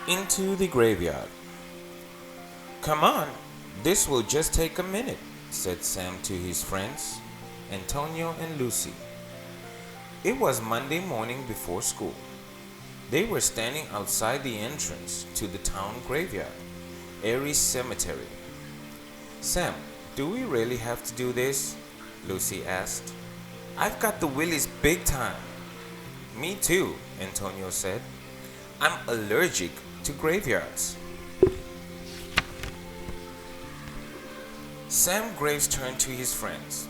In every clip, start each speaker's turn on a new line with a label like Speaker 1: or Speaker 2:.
Speaker 1: into the graveyard. "Come on, this will just take a minute," said Sam to his friends, Antonio and Lucy. It was Monday morning before school. They were standing outside the entrance to the town graveyard, Eerie Cemetery. "Sam, do we really have to do this?" Lucy asked. "I've got the willies big time." "Me too," Antonio said. "I'm allergic to graveyards." Sam Graves turned to his friends.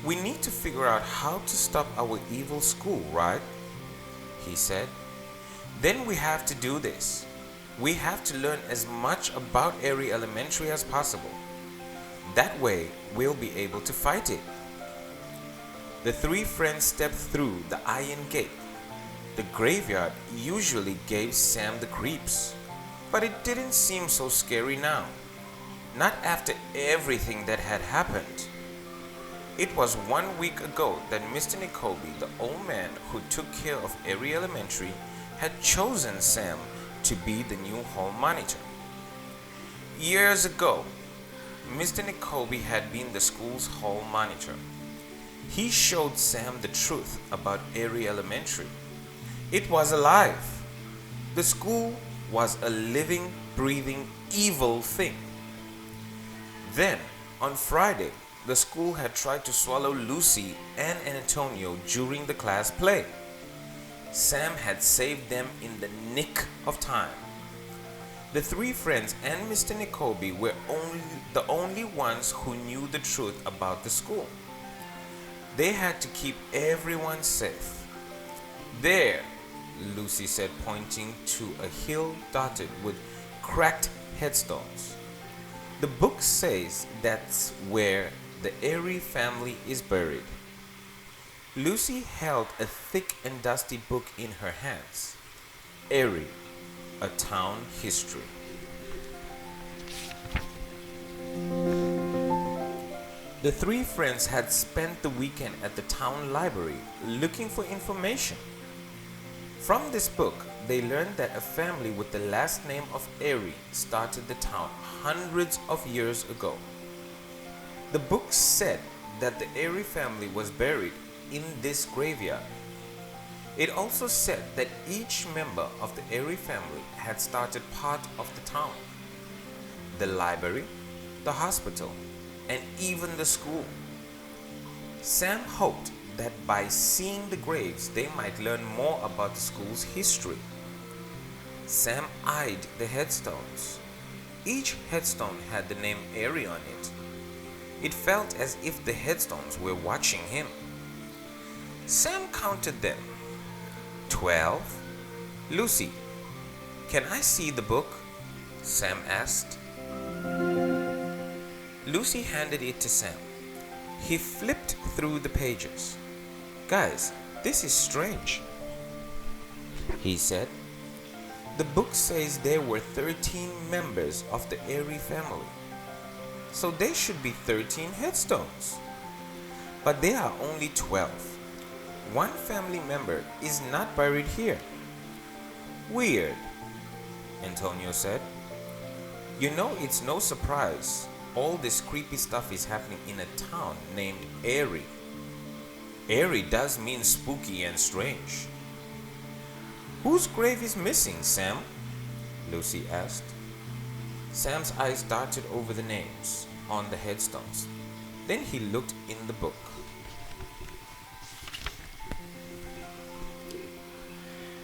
Speaker 1: "We need to figure out how to stop our evil school, right?" he said. "Then we have to do this. We have to learn as much about Eerie Elementary as possible. That way, we'll be able to fight it." The three friends stepped through the iron gate. The graveyard usually gave Sam the creeps, but it didn't seem so scary now. Not after everything that had happened. It was 1 week ago that Mr. Nicobe, the old man who took care of Eerie Elementary, had chosen Sam to be the new hall monitor. Years ago, Mr. Nicobe had been the school's hall monitor. He showed Sam the truth about Eerie Elementary. It was alive. The school was a living, breathing, evil thing. Then, on Friday, the school had tried to swallow Lucy and Antonio during the class play. Sam had saved them in the nick of time. The three friends and Mr. Nicobe were the only ones who knew the truth about the school. They had to keep everyone safe. "There," Lucy said, pointing to a hill dotted with cracked headstones. "The book says that's where the Eerie family is buried." Lucy held a thick and dusty book in her hands. Eerie, a Town History. The three friends had spent the weekend at the town library looking for information. From this book, they learned that a family with the last name of Eerie started the town hundreds of years ago. The book said that the Eerie family was buried in this graveyard. It also said that each member of the Eerie family had started part of the town, the library, the hospital, and even the school. Sam hoped that by seeing the graves they might learn more about the school's history. Sam eyed the headstones. Each headstone had the name Eerie on it. It felt as if the headstones were watching him. Sam counted them. 12. "Lucy, can I see the book?" Sam asked. Lucy handed it to Sam. He flipped through the pages. "Guys, this is strange," he said. "The book says there were 13 members of the Eerie family. So there should be 13 headstones. But there are only 12. One family member is not buried here." "Weird," Antonio said. "You know, it's no surprise all this creepy stuff is happening in a town named Eerie. Eerie does mean spooky and strange." "Whose grave is missing, Sam?" Lucy asked. Sam's eyes darted over the names on the headstones. Then he looked in the book.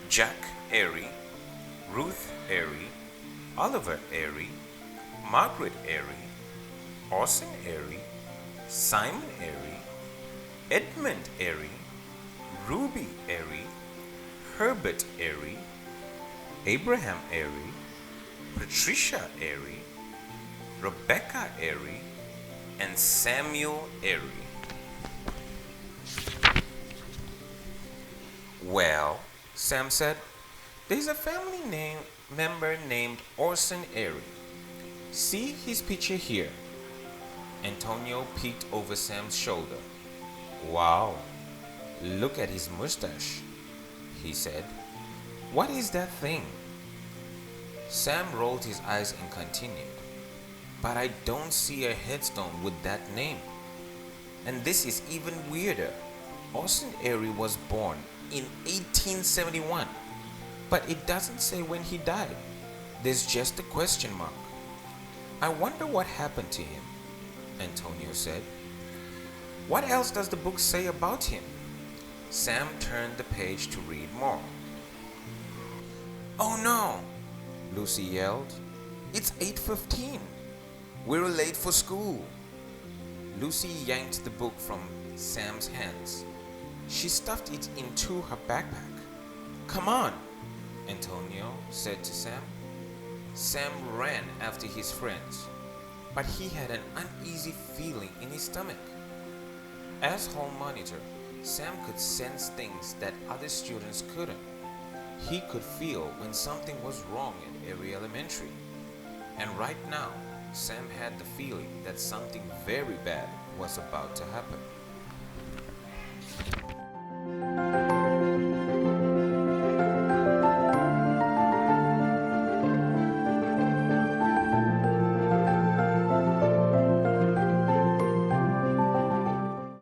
Speaker 1: Jack Eerie, Ruth Eerie, Oliver Eerie, Margaret Eerie, Orson Eerie, Simon Eerie, Edmund Eerie, Ruby Eerie, Herbert Eerie, Abraham Eerie, Patricia Eerie, Rebecca Eerie, and Samuel Eerie. "Well," Sam said, "there's a family member named Orson Eerie. See his picture here." Antonio peeked over Sam's shoulder. "Wow, look at his mustache," he said. "What is that thing?" Sam rolled his eyes and continued, "But I don't see a headstone with that name. And this is even weirder. Austin Eerie was born in 1871, but it doesn't say when he died. There's just a question mark. I wonder what happened to him," Antonio said. "What else does the book say about him?" Sam turned the page to read more. "Oh no!" Lucy yelled. "It's 8:15. We're late for school." Lucy yanked the book from Sam's hands. She stuffed it into her backpack. "Come on," Antonio said to Sam. Sam ran after his friends, but he had an uneasy feeling in his stomach. As hall monitor, Sam could sense things that other students couldn't. He could feel when something was wrong in Eerie Elementary. And right now, Sam had the feeling that something very bad was about to happen.